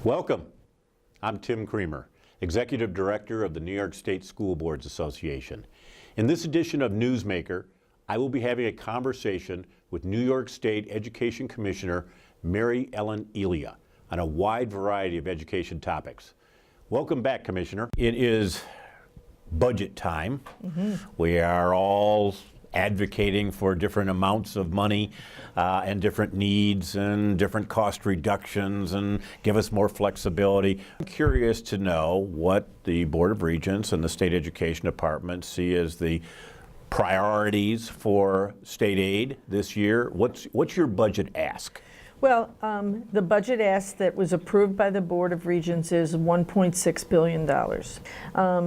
Welcome. I'm Tim Kremer, Executive Director of the New York State School Boards Association. In this edition of Newsmaker, I will be having a conversation with New York State Education Commissioner MaryEllen Elia on a wide variety of education topics. Welcome back, Commissioner. It is budget time. We are all advocating for different amounts of money and different needs and different cost reductions and give us more flexibility. I'm curious to know what the Board of Regents and the State Education Department see as the priorities for state aid this year. What's your budget ask? Well, the budget ask that was approved by the Board of Regents is $1.6 billion.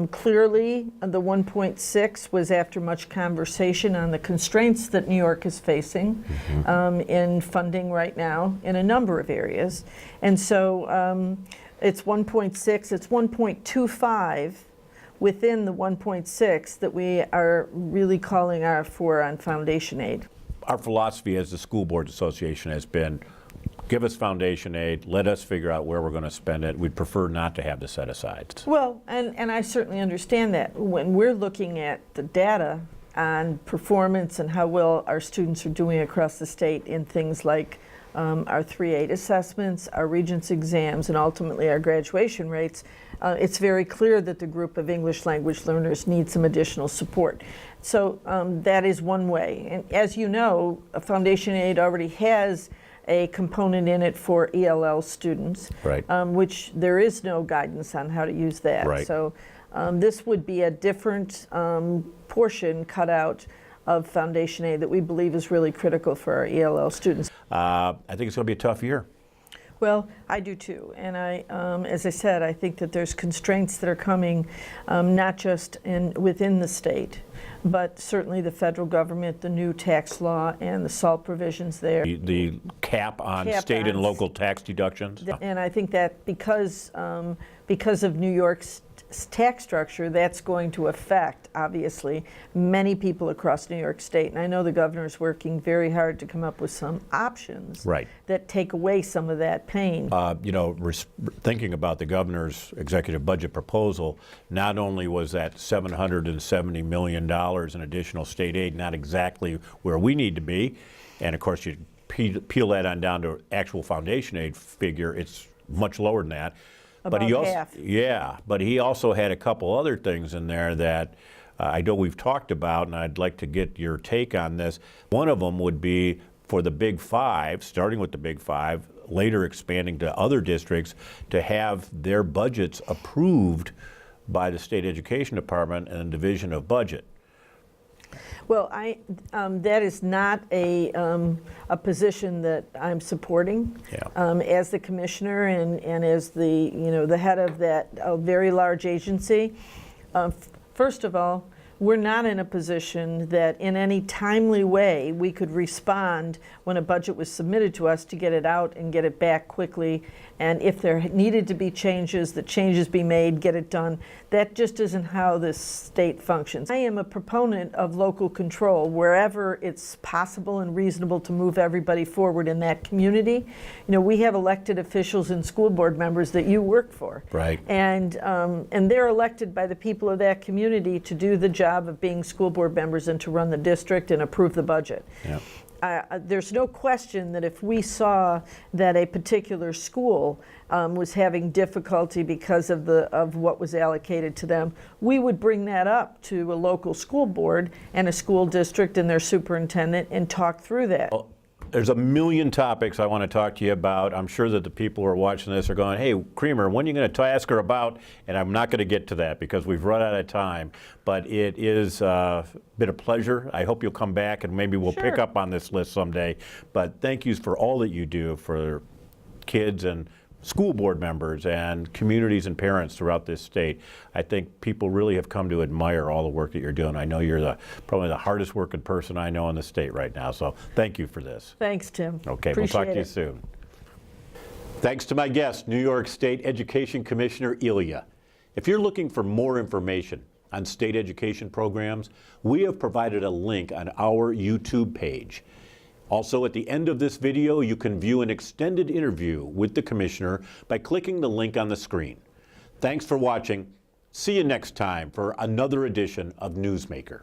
Clearly, the 1.6 was after much conversation on the constraints that New York is facing in funding right now in a number of areas. And so it's 1.6, it's 1.25 within the 1.6 that we are really calling for on foundation aid. Our philosophy as the School Boards Association has been, give us foundation aid, let us figure out where we're going to spend it. We'd prefer not to have the set-asides. Well, and I certainly understand that. When we're looking at the data on performance and how well our students are doing across the state in things like our 3-8 assessments, our Regents exams, and ultimately our graduation rates, it's very clear that the group of English language learners need some additional support. So that is one way. And as you know, foundation aid already has a component in it for ELL students, right. Which there is no guidance on how to use that. Right. So this would be a different portion cut out of foundation aid that we believe is really critical for our ELL students. I think it's going to be a tough year. Well, I do too, and as I said, I think that there's constraints that are coming, not just within the state, but certainly the federal government, the new tax law, and the SALT provisions there. The cap on state and local tax deductions? And I think that because of New York's tax structure, that's going to affect, obviously, many people across New York State. And I know the governor's working very hard to come up with some options that take away some of that pain. You know, thinking about the governor's executive budget proposal, not only was that $770 million in additional state aid, not exactly where we need to be, and of course you peel that on down to actual foundation aid figure, it's much lower than that. About half. Yeah, but he also had a couple other things in there that I know we've talked about, and I'd like to get your take on this. One of them would be for the Big Five, starting with the Big Five, later expanding to other districts, to have their budgets approved by the State Education Department and Division of Budget. Well, that is not a position that I'm supporting. Yeah. As the commissioner and as the head of that very large agency. First of all, we're not in a position that in any timely way we could respond when a budget was submitted to us to get it out and get it back quickly. And if there needed to be changes, the changes be made, get it done. That just isn't how this state functions. I am a proponent of local control wherever it's possible and reasonable to move everybody forward in that community. You know, we have elected officials and school board members that you work for. Right. And they're elected by the people of that community to do the job of being school board members and to run the district and approve the budget. Yeah. There's no question that if we saw that a particular school was having difficulty because of what was allocated to them, we would bring that up to a local school board and a school district and their superintendent and talk through that. Well, there's a million topics I want to talk to you about. I'm sure that the people who are watching this are going, hey, Kremer, when are you going to ask her about? And I'm not going to get to that because we've run out of time. But it is been a pleasure. I hope you'll come back and maybe we'll pick up on this list someday. But thank you for all that you do for kids and school board members and communities and parents throughout this state. I think people really have come to admire all the work that you're doing. I know you're probably the hardest working person I know in the state right now, so thank you for this. Thanks, Tim. Okay, we'll talk to you soon. Thanks to my guest, New York State Education Commissioner Elia. If you're looking for more information on state education programs, we have provided a link on our YouTube page. Also, at the end of this video, you can view an extended interview with the Commissioner by clicking the link on the screen. Thanks for watching. See you next time for another edition of Newsmaker.